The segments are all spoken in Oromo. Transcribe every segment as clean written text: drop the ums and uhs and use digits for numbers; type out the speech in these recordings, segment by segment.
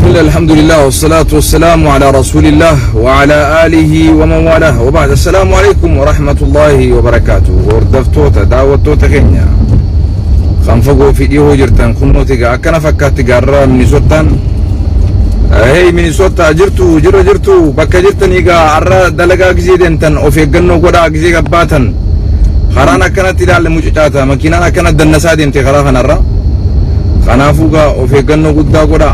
بسم الله الحمد لله والصلاة والسلام على رسول الله وعلى آله ومن والاه وبعد. السلام عليكم ورحمة الله وبركاته. وردفتوتا دعوتوتا كينيا خنفقوا في ديو جرتان خنوتيغا أكنا فكات غارا منيسوتان هي منيسوتا جرتو بكا جرتنيغا عرا دلقا غزيدنتان وفيقنو قدا غزيغا باتن خرانا كانت تدال مجتاتا مكينانا كانت دنسادين تخراخا نرى خنافوغا وفيقنو قدا قدا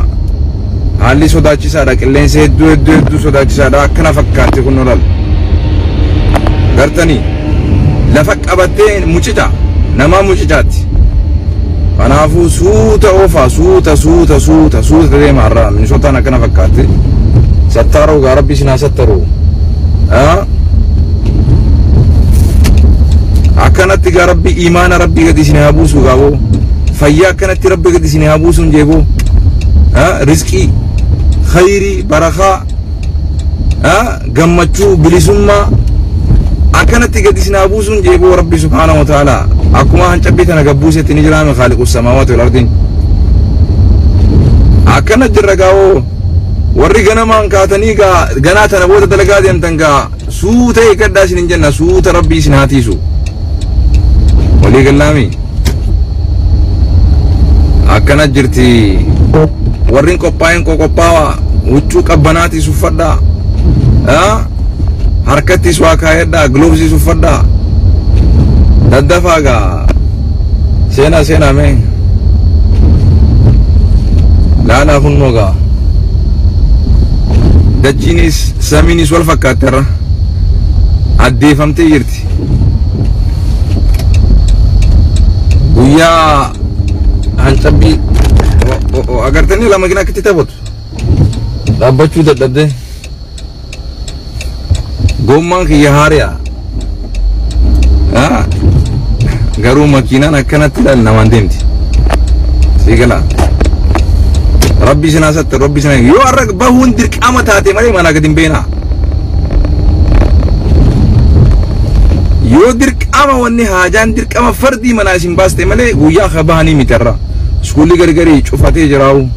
haalli sodaachisaadha qilleensa hedduu sodaachisaadha akkana fakkaate kunnolal gartanii lafa qabattee mucica nama mucicaatti kanaafuu suuta oofaa suuta deema irraa Minnesotaan akkana fakkaate sattaaroo gaa rabbi sinaa sattaroo akkanatti gaa rabbi imaana rabbi gadi sinaa buusu gaaboo fayyaa akkanatti rabbi gadi sinaa buusuun jeeboo rizqii خيري بركة جمّتشو بلسمة أكنت تجدسنا أبوسون جيبو ربي سبحانه وتعالى أكما هنشبيتنا جبوسة نجرام خالق السماوات والأرض أكنت جرّجاو ورّيجنا ما انكاتني جناتنا بودا دلقادي أنتنكا سوته يكداس نجنا سوت ربي سناتيسو ولي كلامي أكنت جرتي warrin qophaa'een qophaawa huccuu qabbanaati suffadha harkattis waa kaayedha gloves suffadha daddafaaga seena mee laala hunnoga dachiinis samiinis wal fakkaatterra addeeffamtee jirti guyyaa hancabbii agartanii lama gina kitti taphatu dhaabbachuu dadhabde gommaan kiyya haariyaa garuu makiinaan akkanatti ilaali namaan deemti siigala rabbi sinaa satte rabbi sinaa yoo arra bahuun dirqama taate malee manaa gadi hin beenaa yoo dirqama wanni haajaan dirqama fardii manaa isin baaste malee guyyaa ka bahanii mitarra سكولي غرغري شوفاتي جراو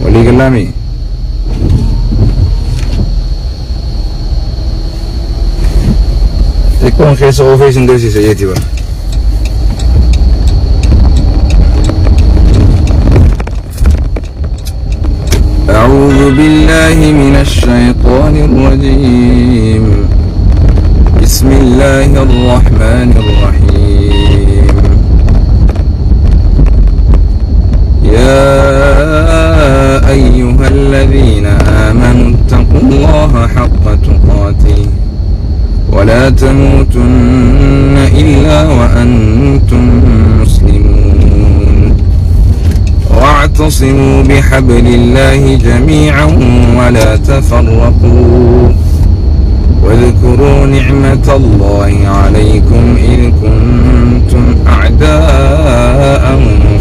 ولي كلامي يكون خيس اوفيس ندرسي سيتي بقى أعوذ بالله من الشيطان الرجيم بسم الله الرحمن الرحيم يا أيها الذين آمنوا اتقوا الله حق تقاته ولا تموتن إلا وأنتم مسلمون واعتصموا بحبل الله جميعا ولا تفرقوا واذكروا نعمة الله عليكم إذ كنتم أعداء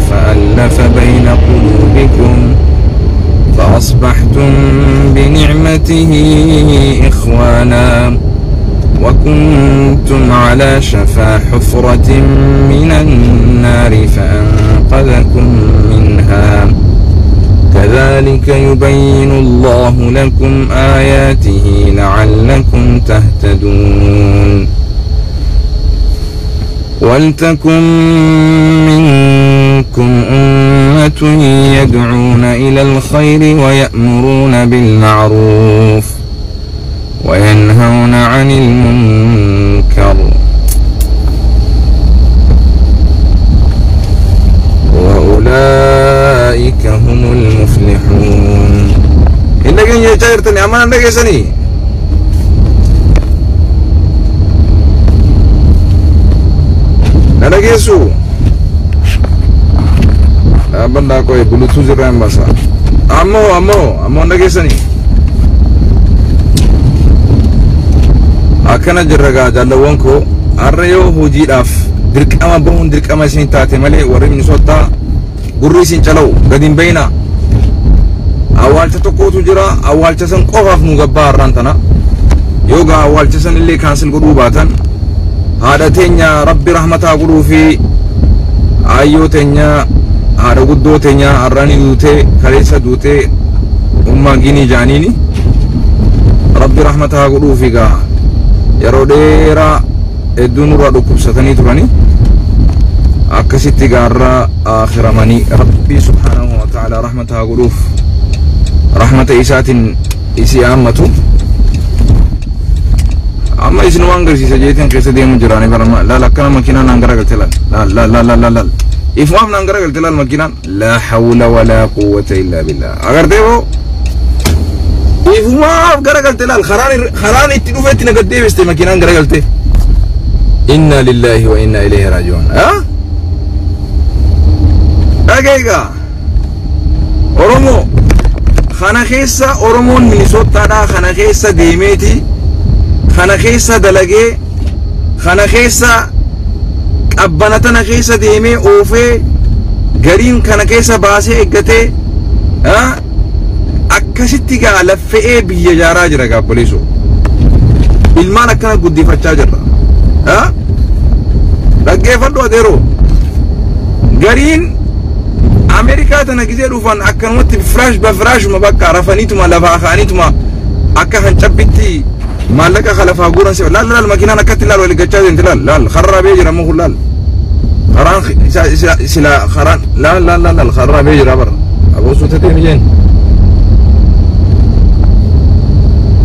فألف بين قلوبكم فأصبحتم بنعمته إخوانا وكنتم على شفا حفرة من النار فأنقذكم منها كذلك يبين الله لكم آياته لعلكم تهتدون ولتكن منكم أمة يدعون إلى الخير ويأمرون بالمعروف وينهون عن المنكر وأولئك هم المفلحون إنك إن يجايرتني أمان عندك يسني nadageessu dhaabbandaa koye bulutuu jirra hin basa ammoo nageessanii akkana jirra gaa jaallawwan koo har'a yoo hojiidhaaf dirqama bahuun dirqama isin taate malee warri Minnesotaa gurri isin cala'u gadi hin beeyna awwaalcha tokkotu jira awwaalcha san qofaaf nu gabbaa har'aan tana yoo gaa awwaalcha san illee kaansil godhuu baatan haadha teenya rabbi rahmataa godhuu fi ayyoo teenya هذا قد دوتنيا أراني دوتي خليسة دوتي أمّا جيني جانيني ربي رحمتها قلو فيها يروديرا الدون رادو كبستني تراني أكسيتي غارا آخر مني ربي سبحانه وتعالى رحمتها قلو رحمة إسات إسي آمتو أما إسنو أنجر سيسا جيتين كيسا ديمو جراني برما لا لا كنا مكينا نانجرا قلتلال لا لا لا لا لا لا إفهام نانجرا قلتلال مكينا لا حول ولا قوة إلا بالله أغر ديبو إفهام غرا قلتلال خران اتنوفة تنقد ديبستي مكينا نانجرا قلتي إنا لله وإنا إليه راجعون ها أجيغا أورومو خانا خيسا أورومون مينيسوتا دا خانا خيسا ديميتي خانا خيسا دلقي خانا خيسا أبنتنا خيسا ديمي أوفي غرين خانا خيسا باسي إقتي ها أكسيتي غا لفئي بيا جارا جرا بوليسو إلمان أكنا قد دفتا جرا ها لقي فردو أديرو غرين أمريكا تناكيزي روفان أكنوت بفراش ما بكا رفانيتما لفاخانيتما أكا هنشبتي مالك خلفا غوران سي لا لا الماكينه نكتل لا ولا غچا انتلال لا خرابي يجرا مو لا خران سلا خران لا لا لا لا خرابي يجرا بر ابو سوتتي مين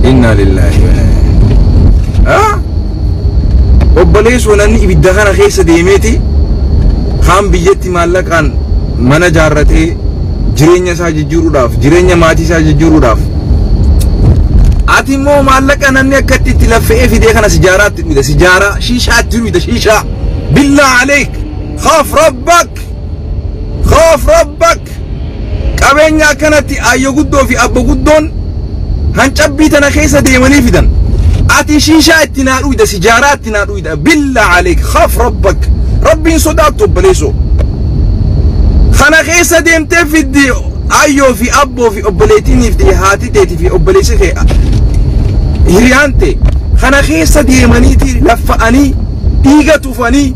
إنا لله ها وبليس ونني بدخنا خيس ديميتي خام بيتي مالكان منا جارتي جرينيا ساجي جوروداف جرينيا ماتي ساجي جوروداف أتيمو مالك أنا نكتي تلفئ في ديخنا سجارات تنويدا سجارة شيشة تنويدا شيشة بالله عليك خاف ربك خاف ربك كابينيا كانت أيو قدو في أبو قدون هنشبيتنا خيسة ديماني فيدن أتي شيشة تنويدا سجارات تنويدا بالله عليك خاف ربك ربي صداقته بليسو خنا خيسة ديمتي في الدي أيو في أبو في أبليتيني في هاتي تيتي في أبليسي خيئة هريانتي خنا خيسة ديمانيتي لفأني إيغا توفاني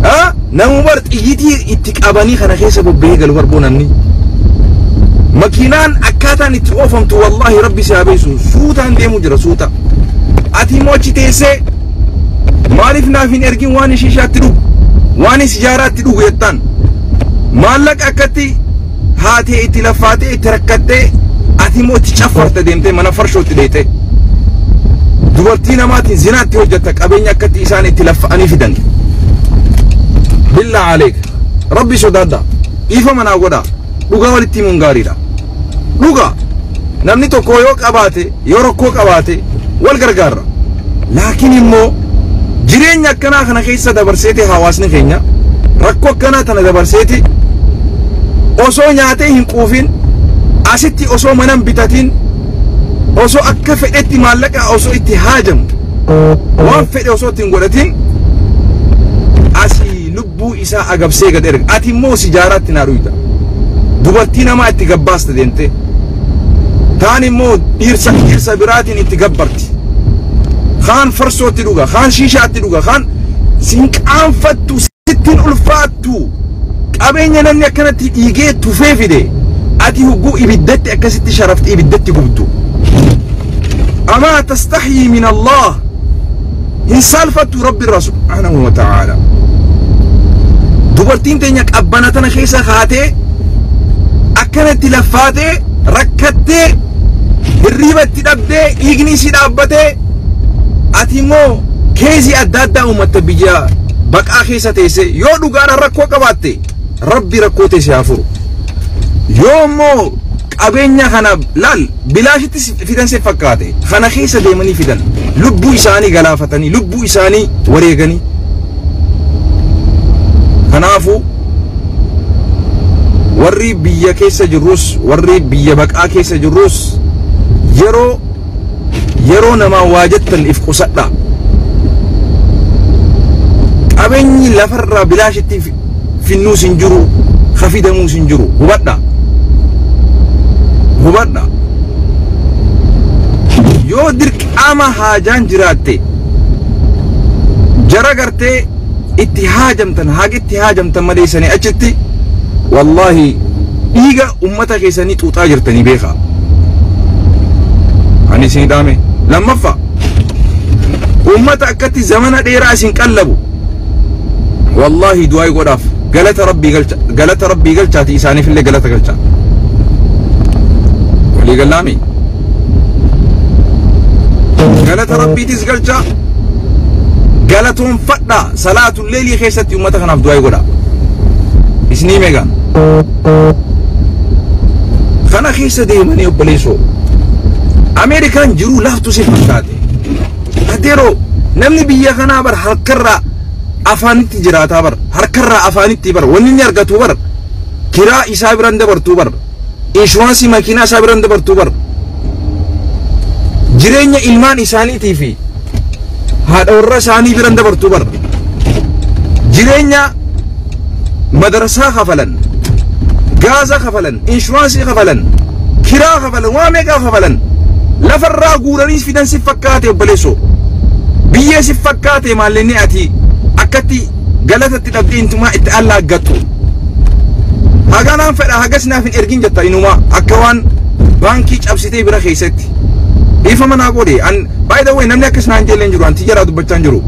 ها نمبرت إيتي اتكاباني خنا خيسة ببهيغ الوربوناني مكينان أكاتان اتوفمت والله ربي سيابيسو سوتان ديمو جرى سوتا أتي موچي تيسي مالفنا فين إرقين واني شيشات تلوغ واني سجارات تلوغ يتان مالك أكاتي هاتي اتلافاتي اتركتي أتي موتي شفرت ديمتي منا فرشوت ديتي دولتينا ماتي زناتي وجدتك أبينيا كتي إساني اتلافاني في دنك بالله عليك ربي سودادا إيفا منا قدا لغا والتي منغاري دا لغا نمني تو كويوك أباتي يوروكوك أباتي والغرغار لكن إمو جرين كنا خنا خيسا دبرسيتي حواسني خينيا ركوك كنا تنا دبرسيتي osoo nyaatee hin quufin asitti osoo manan bitatin osoo akka fedhetti maallaqa osoo itti haajamu waan fedhe osoo ittiin godhatin asii lubbuu isaa agabsee gad erga ati immoo sijaaraatti naa dhuyda dubartii namaa itti gabbaasta deemte taan immoo dhiirsa biraatiin itti gabbarti kaan farsootti dhuga kaan shiishaatti dhuga kaan sin qaanfattu sittin ulfaattu أبين أن كانت يجي تفيفده أتي هجو إبدت أكست شرفت إبدت قبضو أما تستحيي من الله إن سالفة رب الرسول سبحانه وتعالى دبرتين تنيك أبناتنا خيسا خاتي أكنت لفاتي ركتي الريبة تدبدي إغني سيدابتي أتي مو كيزي أدادا ومتبجا بقى خيسا تيسي يو دوغانا ركو قباتي ربي ركوتي سيافرو يومو أبينيا خنا لال بلاشتي فيدن سيفكاتي خنا خيسة ديماني فيدن لبو إساني غلافتني لبو إساني وريغني خنافو ورّي بيا كيسة جروس ورّي بيا بقى كيسة جروس يرو نما واجدت الإفقو سألا أبيني لفر بلاشتي في النوس انجرو خفي دموس انجرو هبدا يو درك اما هاجان جراتي جرى قرتي اتهاجمتن هاج اتهاجمتن مليسني اجتي والله إيجا أمتك يسني توتاجر تاني بيخا أني سيدامي لما فا أمتك كتي زمن ديرا سنقلبوا والله دعاء قداف قالت ربي قلتا تيساني في اللي قالت قلتا ولي قلامي قالت ربي تسقلتا قالتهم فدا صلاة الليل خيستي أمتك ناف دعاء قداف isni megan kana khisa de mani obleso american jiru laftu se fakate adero namni biya kana bar harkarra afaniti jirata bar harkarra afaniti bar wonni nyargatu bar kira isabiran de bartu bar insurance makina sabiran de bartu bar jirenya ilman isani tv hada warra sani biran de bartu bar jirenya مدرسة خفلا غازا خفلا انشورانسي خفلا كرا خفلا واميغا خفلا لفرا غورانيس في دان سفكاتي وبليسو بيه سفكاتي مالني اتي اكتي غلطت تبدي انتما اتالا غتو هاغانا فدا هاغسنا في ارجين جتا انما اكوان بانكي چابسيتي برا خيستي يفهمنا غودي ان باي ذا واي نمنا كسنا انجل انجرو انت جرا دبچان جرو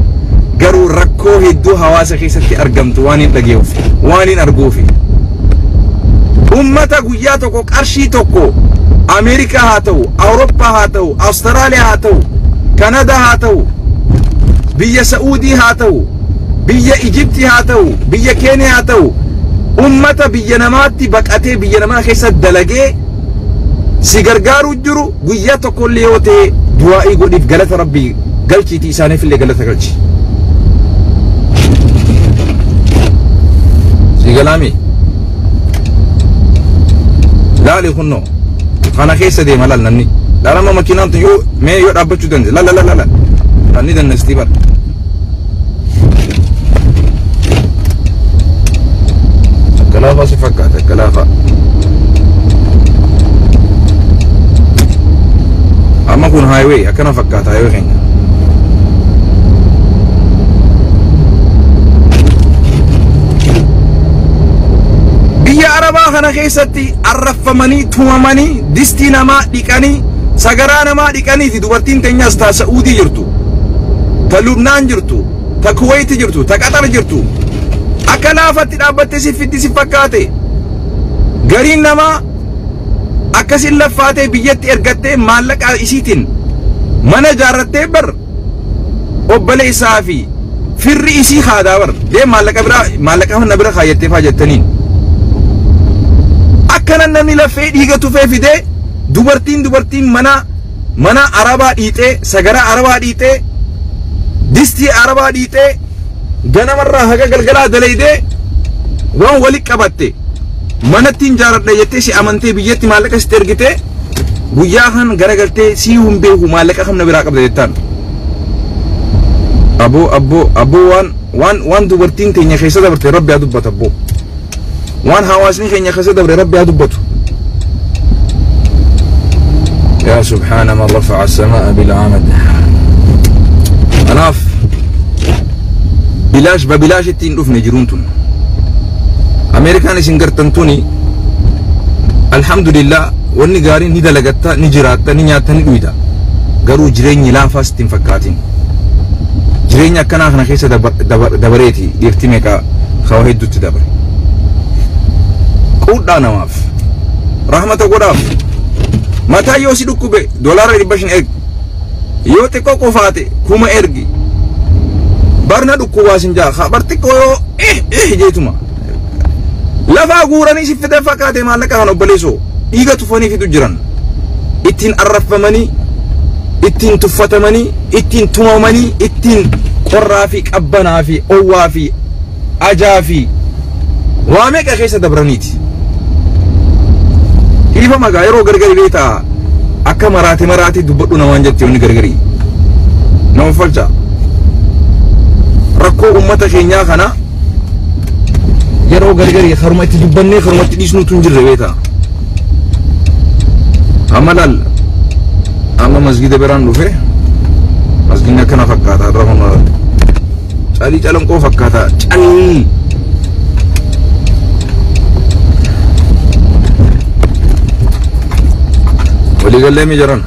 garuu rakkoo hedduu hawaasa keessatti argamtu waan hin dhageef waan hin arguufi ummata guyyaa tokko qarshii tokko Ameerikaa haa ta'u Awurooppaa haa ta'u Awustiraaliyaa haa ta'u Kanadaa haa ta'u biyya Saa'udii haa ta'u biyya Ijiptii haa ta'u biyya Keeniyaa haa ta'u ummata biyya namaatti baqatee biyya namaa keessatti dalagee si gargaaruu jiru guyyaa tokko illee yoo ta'e du'aa'ii godhiif galata rabbii galchiitii isaaniif illee galata galchi. كلامي لا لي خنو انا كيس دي ملال نني لا لما ماكينات يو مي يو دابچو دنج لا لا لا لا نني دن استيبر كلافا سفكات كلافا اما كون هاي واي اكنا فكات هاي واي بيا عربا خنا خيستي عرفمني توممني دستي نما ديكاني سغرا نما ديكاني دي دوبرتين تنياس تا سعودي جرتو تا لبنان جرتو تا كويت جرتو تا قطر جرتو اكلا فتي دابتي سفدي سفكاتي غرين نما اكسي لفاتي بيتي ارغتي مالك اسيتين من جارتي بر وبلي صافي في الرئيسي خاداور ليه مالك هم نبره خايتي فاجتنين أكنا نني لفيد هيجا تفيفيده دوبرتين منا عربا ديته سجرا عربا ديته دستي عربا ديته جنا مرة هجا جلجلا دليده وان ولك كبته منا تين جارد ليته سي أمانته بيجتي مالك استرجته وياهن جرجلته سيهم به مالك هم نبراك بديتان أبو وان دوبرتين تيني خيسة دبرت ربي أدب أبو وان هواسني خيني خيسة دبر ربي أدبته يا سبحان من رفع السماء بالعمد أناف ببلاش التين رفني جرونتون أمريكاني سنقرتنتوني الحمد لله واني قارين ندا لقتا نجراتا نياتا ندويدا قارو جريني لا فاستين فكاتين جريني أكنا خنا خيسة دبريتي ديفتيميكا خواهدو تدبر قودا نواف رحمة قداف متى يوسي دكوبي دولار ريباشن ارق يوتي كوكو فاتي كوما ارقي barna dukku wasinja khabarti ko jeytuma lafa gurani sifete fakate malaka hono baleso iga tufani fitu jiran ittin arrafamani ittin tufatamani ittin tumamani ittin qorrafi qabbanafi owafi ajafi wa meka khaysa dabraniti ifa magayro gargari beta akka marati dubaddu na wanjatti woni gargari no falja rakko ummata keenya kana yeroo gargari kharumatti dubbanne kharumatti disnu tunjirre beta amalal amma masjid beran dufe masjidna kana fakkata rahma cali calan ko fakkata cali ولي قال لي مجرنا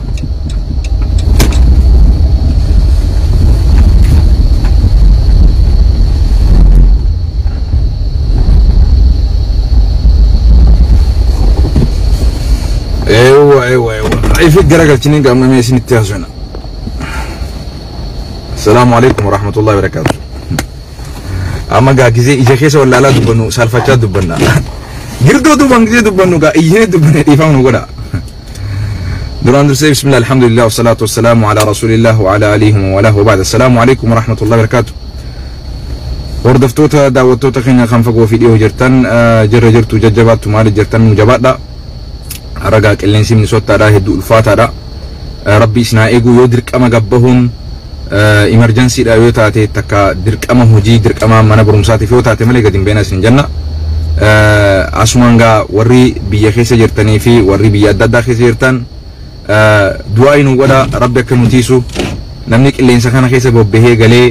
ايوه في الجرقل تنين قام ميسين التهزونا. السلام عليكم ورحمة الله وبركاته. أما قا كذي إجا كيسا ولا لا دبنو سالفتشات دبنا قردو دبن كذي دبنو قا إيجي دبنا إيفامنو قدا دران درسي بسم الله الحمد لله والصلاة والسلام على رسول الله وعلى آله وموالاه وبعد. السلام عليكم ورحمة الله وبركاته. وردفتوتا دعوتوتا خينا خنفقوا فيديو جرتان جرتو ججبات مال جرتان مجبات دا رقاك اللي نسيب نسوتا دا هدو الفاتا دا ربي اسنا ايقو يودرك اما قبهن emergency da yoo taate takka dirqama hojii dirqama mana barumsaatiif yoo taate malee gadi hin beena isin jenna. Asumaan gaa warri biyya keessa jirtanii fi warri biyya adda addaa keessa jirtan du'aa nu godha rabbi akka nu tiisu namni qilleensa kana keessa bobbahee galee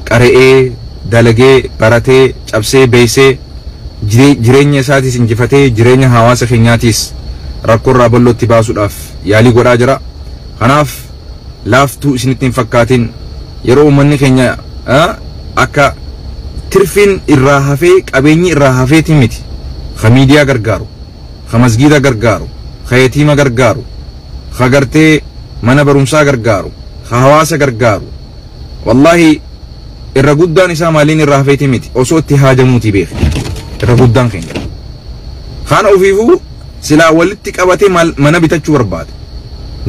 qara'ee dalagee baratee cabsee beeysee jireenya isaatis injifatee jireenya hawaasa keenyaatiis rakkoorraa bal'ootti baasuudhaaf yaalii godhaa jira. Kanaaf laaftuu isinitti hin fakkaatin yeroo uummanni keenya akka tirfiin irraa hafee qabeenyi irraa hafeetiin miti ka miidiyaa gargaaru ka masgiida gargaaru ka yatiima gargaaru ka gartee mana barumsaa gargaaru ka hawaasa gargaaru wallahi irra guddaan isaa maaliin irraa hafeetiin miti osoo itti haajamuutii beeke irra guddaan keenya kana ofiifuu silaa walitti qabatee mana bitachuu barbaade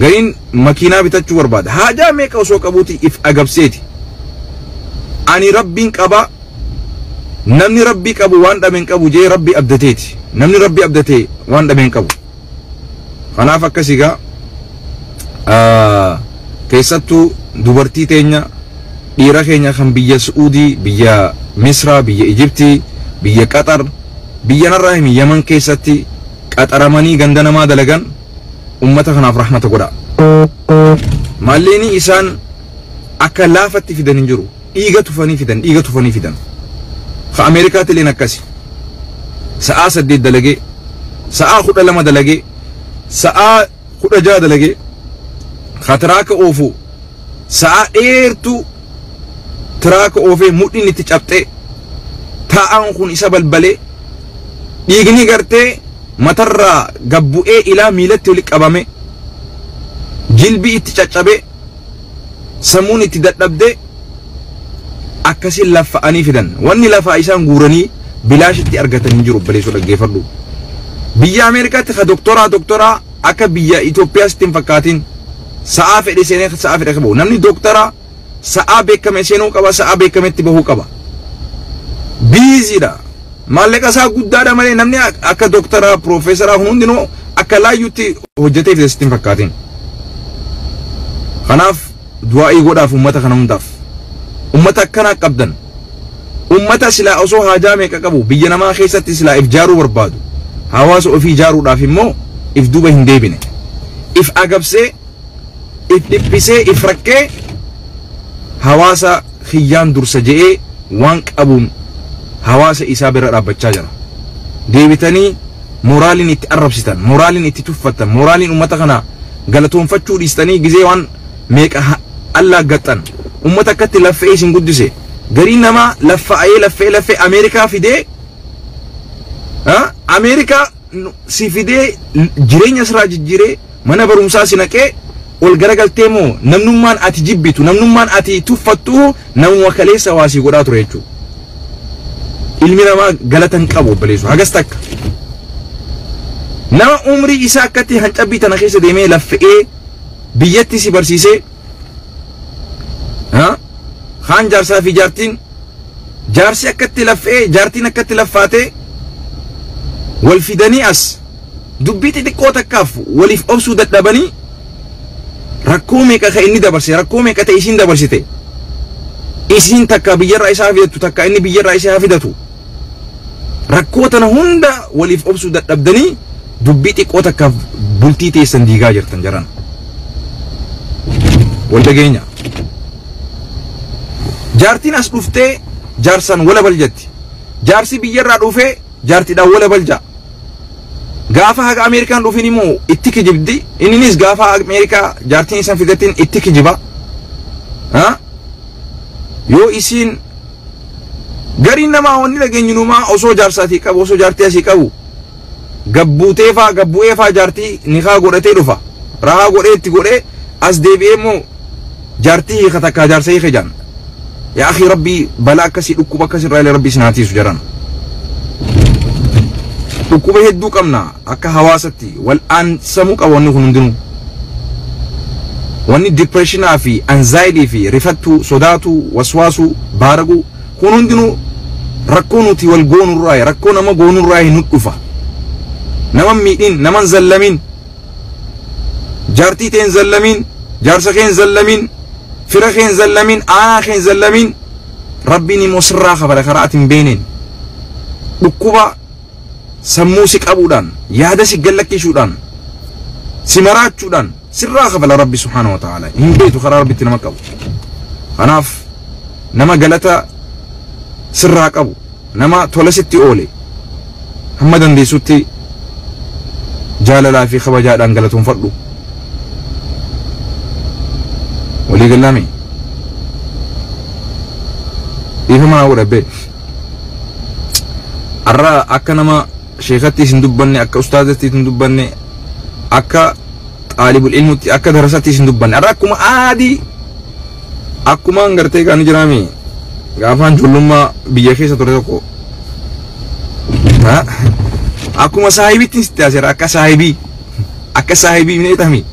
gariin makiinaa bitachuu barbaada haajaa meeqa osoo qabuuti if agabseeti ani rabbiin qaba namni rabbii qabu waan dhabeen qabu jee rabbi abdateeti namni rabbi abdatee waan dhabeen qabu. Kanaaf akkasigaa keessattuu dubartii teenya dhiira keenya kan biyya Suudii biyya Misraa biyya Ijiptii biyya Qaxar biyya narraa himi Yaman keessatti qaxaramanii ganda namaa dalagan ummata kanaaf rahmata godha. Malleeni isaan akka laafatti fidan hin jiru dhiiga tufanii fidan ka Ameerikaatti leen akkasi sa'aa 8 dalagee sa'aa 12 dalagee sa'aa 16 dalagee ka tiraaka oofu sa'aa dheertuu tiraaka oofee mudhiin itti cabxee taa'aan kun isa balbalee dhiigni gartee matarraa gabbu'ee ilaa miilatti walitti qabame jilbii itti caccabe sammuun itti dadhabde akkasiin laffa'anii fidan wanni lafaa isaan guuranii bilaashitti argatan hin jiru baleessu dhaggeeffadhu. Biyya Ameerikaatti ka doktoraa akka biyya Itoophiyaatti hin fakkaatin sa'aa fedhe seenee sa'aa fedhe qabu namni doktoraa sa'aa beekame seenuu qaba sa'aa beekametti bahuu qaba biiziidha. Maallaqa isaa guddaadha malee namni akka doktoraa profeesaraa hundinuu akka laayyuutti hojjetee fideessitti hin fakkaatin. Kanaaf du'aa'ii godhaaf ummata kana hundaaf ummata akkanaa qabdan ummata silaa osoo haajaa meeqa qabu biyya namaa keessatti silaa if jaaruu barbaadu hawaasa ofii jaaruudhaaf immoo if duuba hin deebine if agabsee if dhiphisee if rakkee hawaasa kiyyaan dursa je'ee waan qabuun hawaasa isaa bira dhaabbachaa jira. Deebitanii moraaliin itti arrabsitan moraaliin itti tuffattan moraaliin ummata kana galatoonfachuu dhiistanii gizee waan meeqa Allah gaxxan ummata akkatti laffee isin guddise garii namaa laffee Ameerikaa fidee Ameerikaa si fidee jireenya siraa jijjiiree mana barumsaa si naqee ol garagaltee moo namnummaan ati jibbitu namnummaan ati tuffattu namuma kaleessa waasii godhaa ture jechuudha. Ilmi namaa galatan qabu baleessu hagas takka nama umrii isaa akkatti hancabbii tana keessa deemee laffee biyyatti si barsiisee haan jaarsaa fi jaartiin jaarsi akkatti laffee jaartiin akkatti laffaatee wal fidanii as dubbii xixiqqoo takkaaf waliif obsuu dadhabanii rakkoo meeqa ka inni dabarse rakkoo meeqa ta'e isiin dabarsite isiin takka biyyarraa isaa fidatu takka inni biyyarraa isaa fidatu rakkoo tana hunda waliif obsuu dadhabdanii dubbii xiqqoo takkaaf bultii teessan diigaa jirtan jaran wal dhageenya. Jaartiin as dhuftee jaarsan wala baljatti jaarsi biyyarraa dhufee jaartiidhaan wala balja غافا حق أمريكان رفيني مو اتك جبدي إني نيس غافا حق أمريكا جارتين إنسان فيدتين اتك جبا ها يو إسين غارين نما وني لغن ينوما أوسو جارساتي كابو أوسو جارتي أسي كابو غبو إيفا جارتي نخا غورتي رفا راها غورتي غوري أس ديبئي مو جارتي خطاكا جارسي خجان يا أخي ربي بلا كسي أكوبا كسي رأي ربي سناتي سجران أكوبا هدو كمنا أكا هواستي والآن سموك أوانو خنندنو واني depression في anxiety في رفتو صداتو وسواسو بارغو خنندنو ركونو تي والغون الرأي ركونا ما غون الرأي نطفا نمان ميتين نمان زلمين جارتي تين زلمين جارسخين زلمين فرخين زلمين آخين زلمين ربيني مصرّا خبر خرات بينين بكوبا سموسك أبودان يهدسك قلك شودان سمرات شودان سرّا خبر ربي سبحانه وتعالى إن بيتو خرار ربي تنمك أبو خناف نما قلتا سرّاك أبو نما تولستي أولي همدن دي سوتي جاللا في خبجات أنقلتهم فردو ولي قلامي إيفما أولا بي أرى أكا نما شيختي سندبني أكا أستاذتي سندبني أكا طالب العلم أكا درستي سندبني أرى أكما عادي أكما انغرتي كان جرامي غافان جلوما بيخي ستوريكو ها أكما صاحبي تنستيازر أكا صاحبي من إتهمي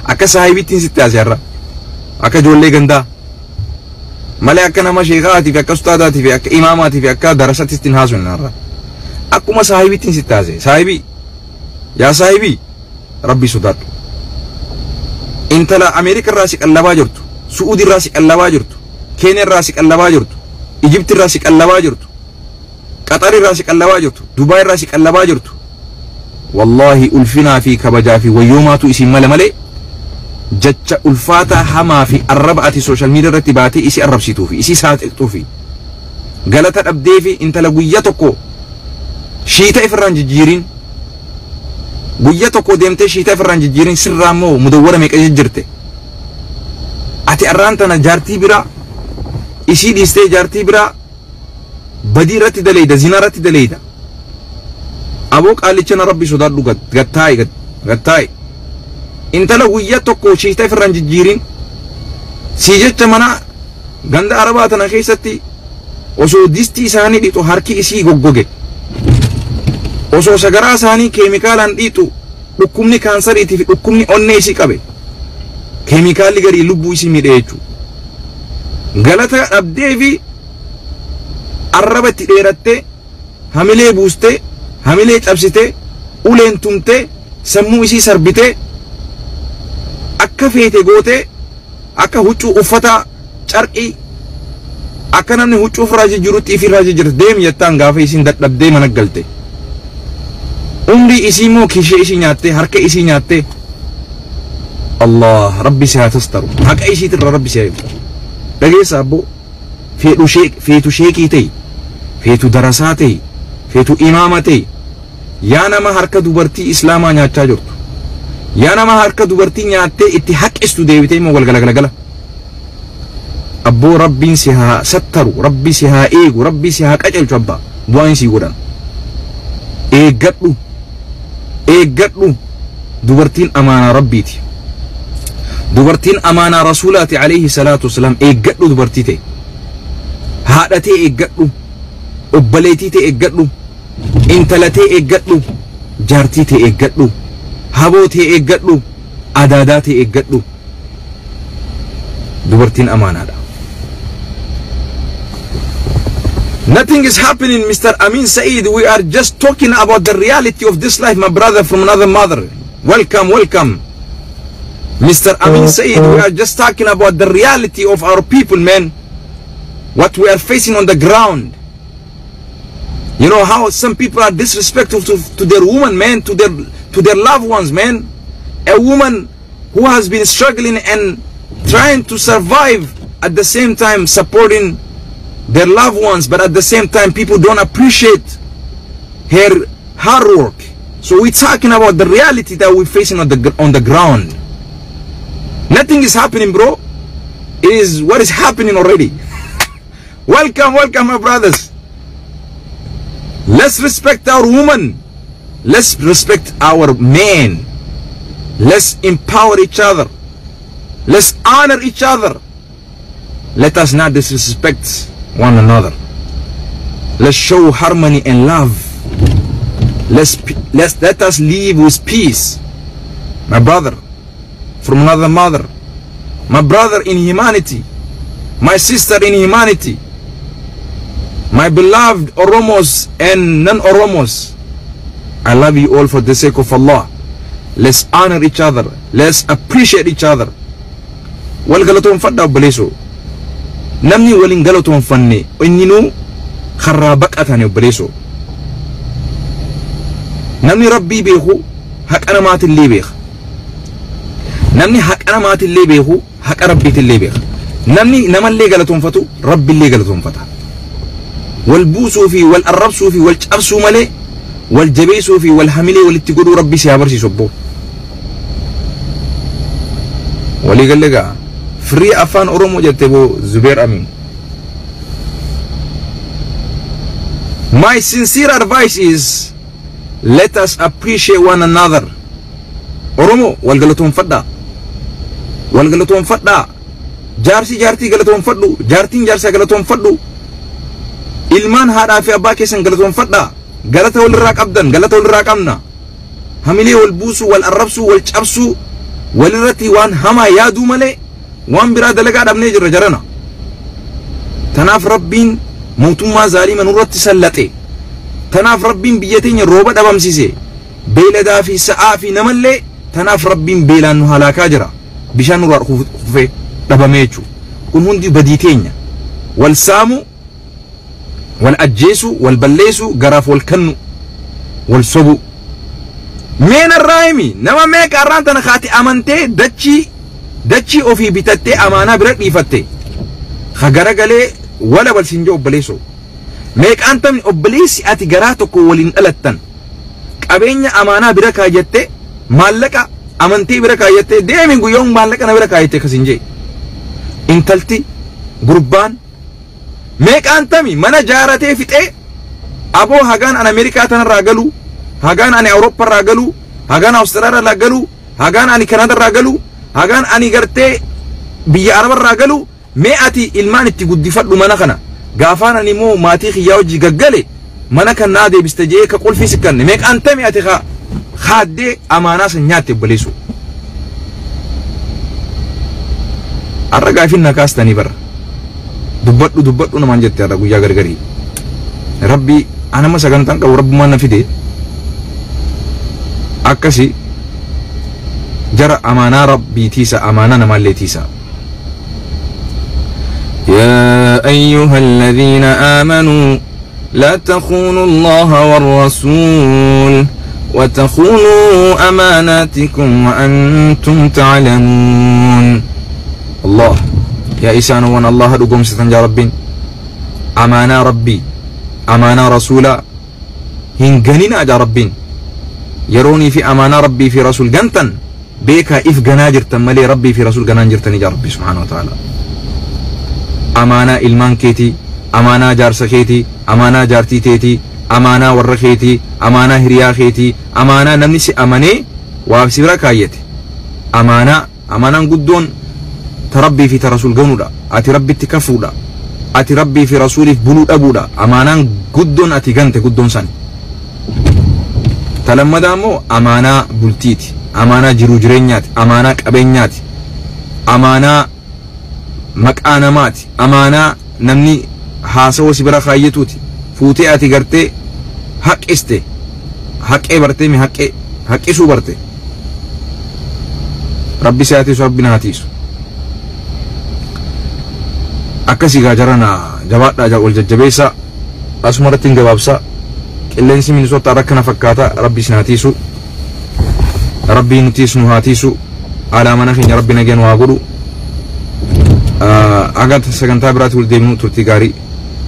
أكا صاحبي تنستيازر أكا جولي غندا مالي أكا نما شيخاتي في أكا أستاذاتي في أكا إماماتي في أكا درسات استنهاز من النار أكما صاحبي تنستازي صاحبي يا صاحبي ربي صدات انت لا أمريكا راسك اللبا جرتو سعودي راسك اللبا جرتو كينيا راسك اللبا جرتو إجبت راسك اللبا جرتو قطر راسك اللبا جرتو دبي راسك اللبا جرتو والله ألفنا في كبجا في ويوماتو اسم ملي جتشا الفاتا هما في الربعة سوشيال ميديا رتباتي إسي الربسيتو في إسي ساتقتو في قالت الأبدي في انت لقويتكو شيتا إفران جيرين قويتكو ديمتي شيتا إفران جيرين سرامو مدورة ميك أجرتي أتي أرانتنا جارتي برا إسي ديستي جارتي برا بدي رتي دليدا زنا رتي دليدا أبوك قال لي ربي صدادو قد انت لو وياتكو شيتا فران جيرين سيجت منا غند عرباتنا خيستي وسو ديستي ساني ديتو هاركي اسي غوغوغي وسو سغرا ساني كيميكالان ديتو دكومني كانسر يتي دكومني اوني سي قبي كيميكال غري لبو سي ميديچو غلطا ابديفي عربتي ديرته حمله بوسته حمله طبسته اولين تمته سمو اسي سربته akka feete goote akka huccuu uffata carqii akka namni huccuu ofirraa jijjiirutti ifirraa jijjiirte deemi jettaan gaafa isin dadhabdee mana galte umrii isii moo kishee isii nyaatte harka isii nyaatte Allah rabbi si haa tastaru haqa isiitirra rabbi si haa eegu dhageessa abbo feetu sheekii ta'e feetu darasaa ta'e feetu imaama ta'e yaa nama harka dubartii islaamaa nyaachaa jirtu yaa nama harka dubartii nyaattee itti haqqistu deebitee immoo galgala abboo rabbiin si haa sattaru rabbi si haa eegu rabbi si haa qacelchu abbaa bu'aan sii godhan eeggadhu dubartiin amaanaa rabbiiti dubartiin amaanaa rasuulaati alayhi salaatu wasalaam eeggadhu dubartii ta'e haadhatee eeggadhu obbaleetii ta'e eeggadhu intalatee eeggadhu jaartii ta'e eeggadhu habootii eeggadhu adaadaatee eeggadhu dubartiin amaanaadha. Nothing is happening, Mr. Amin Saeed. We are just talking about the reality of this life, my brother from another mother. Welcome, welcome. Mr. Amin Saeed, we are just talking about the reality of our people, man. What we are facing on the ground. You know how some people are disrespectful to their woman, man, to their loved ones, man. A woman who has been struggling and trying to survive, at the same time supporting their loved ones, but at the same time people don't appreciate her hard work, So we're talking about the reality that we're facing on the ground. Nothing is happening, bro. It is what is happening already. Welcome, my brothers. Let's respect our women. Let's respect our men. Let's empower each other. Let's honor each other. Let us not disrespect one another. Let's show harmony and love. Let us live with peace. My brother from another mother, my brother in humanity, my sister in humanity, my beloved Oromos and non-Oromos, I love you all for the sake of Allah. Let's honor each other. Let's appreciate each other. Wal galaton fadda obboleeso. Namni walin galaton fanne onninu kharabaqatan obboleeso. Namni Rabbi beeku haqa namaatillee beeka. Namni haqa namaatillee beeku haqa Rabbiitillee beeka. Namni namallee galatonfatu Rabbillee galatonfata. Wal buusuu fi wal arrabsuu fi wal cabsuu malee wal jabeessuu fi wal hamilee walitti godhuu Rabbi si habarsiisu obbo. Walii gallegaa free afaan Oromoo jettee boo Zubeer Amin. My sincere advice is let us appreciate one another. Oromo wal galatonfadha. Wal galatonfadha. Jaartii galatonfadhu. Jaartiin jaarsa galatonfadhu. Ilmaan haadhaa fi abbaa keessan galatonfadha. Galata walirraa qabdan, galata walirraa qabna. Hamilee wal buusu, wal arrabsu, wal cabsu, walirratti waan hamaa yaaduu malee waan biraa dalagaa dhabnee jirra jarana. Tanaaf Rabbiin mootummaa zaalima nurratti sallaxe. Tanaaf Rabbiin biyya teenya rooba dhabamsiise. Beeladaa fi sa'aa fi namallee tanaaf Rabbiin beelaan nu halaakaa jira. Bishaan nurraa kufee dhabamee jechuudha. Kun hundi badii teenya. Wal saamu, wal ajjeesu, wal balleessu, garaaf wal kannu, wal sobu. Meena raayimi nama meeqa arraan tana kaati amantee dachii ofii bitattee amaanaa bira dhiifatte. Ka garagalee wala wal sinjoo obboleessoo. Meeqaan tamni obboleessi ati garaa tokko waliin dhalattan. Qabeenya amaanaa bira kaayyatte, maallaqa amantee bira kaayyatte, deemi guyyoon maallaqa na bira kaayyatte kasin jee. Intalti, gurbaan, meeqaan tami mana jaaratee fixee, aboo hagaan an Ameerikaa tanarraa galu, hagaan ani Awuroopparraa galu, hagaan Awustiraaliyaarraa galu, hagaan ani Kanaadarraa galu, hagaan ani gartee biyya Arabarraa galu, mee ati ilmaan itti guddifadhu mana kana. Gaafaan ani moo maatii xiyyaa hojii gaggale mana kan naa deebiste jee ka qulfii sikkanne meeqaan tami ati khaaddee amaanaa san nyaatte obboleessu. Arra gaafin na kaastanii bara. Dubbadhu namaan jette arra guyyaa gargarii. Rabbi anama sagantaan qabu rabbumaan na fide. Akkasi jara amaanaa Rabbii tiisa amaanaa namaallee tiisa. يا أيها الذين آمنوا لا تخونوا الله والرسول وتخونوا أماناتكم وأنتم تعلمون. الله يا إسان وان الله رقم ستنجا ربين أمانة ربي أمانة رسولا هنغنين أجا ربين يروني في أمانة ربي في رسول جنتن بيكا إف جناجر تملي ربي في رسول جناجر تنجا ربي سبحانه وتعالى. أمانة إلمان كيتي أمانة جارسة كيتي أمانة جارتي تيتي أمانة ورّ كيتي أمانة هريا كيتي أمانة نمني أمانة وابسبرا كايتي أمانة قدون تربي في ترسول جنودا أتي ربي تكفودا أتي ربي في رسولي بلود أبودا أمانة قدون أتي جنت قدون سن تلما دامو أمانة بلتيتي أمانة جروجرينيات أمانة كابينيات أمانة مكانمات أمانة نمني حاسو سبرا خايتوتي فوتي أتي قرتي حق استي حق برتي مي حق سو برتي ربي سياتيسو ربنا هاتيسو أكسي غاجرنا جواد راجع والجبيسا أسمرتين جوابسا اللينسي من صوت ركنا فكاتا ربي سناتيسو ربي نتيسو هاتيسو على مناخين ربنا جن واغرو أغاد سكنتا برات ولديمو ترتيغاري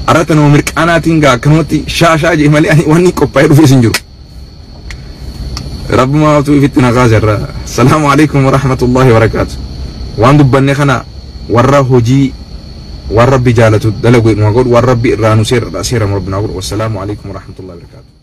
أراتنا ومرك أنا تينغا كنوتي شاشة جمالي أني واني كوبايرو في سنجرو رب ما تو فتنا غازر. السلام عليكم ورحمة الله وبركاته. وان دبني خنا ورا هجي ورا بجالة دلقوا نقول ورا بإرانو سير ربنا. والسلام عليكم ورحمة الله وبركاته.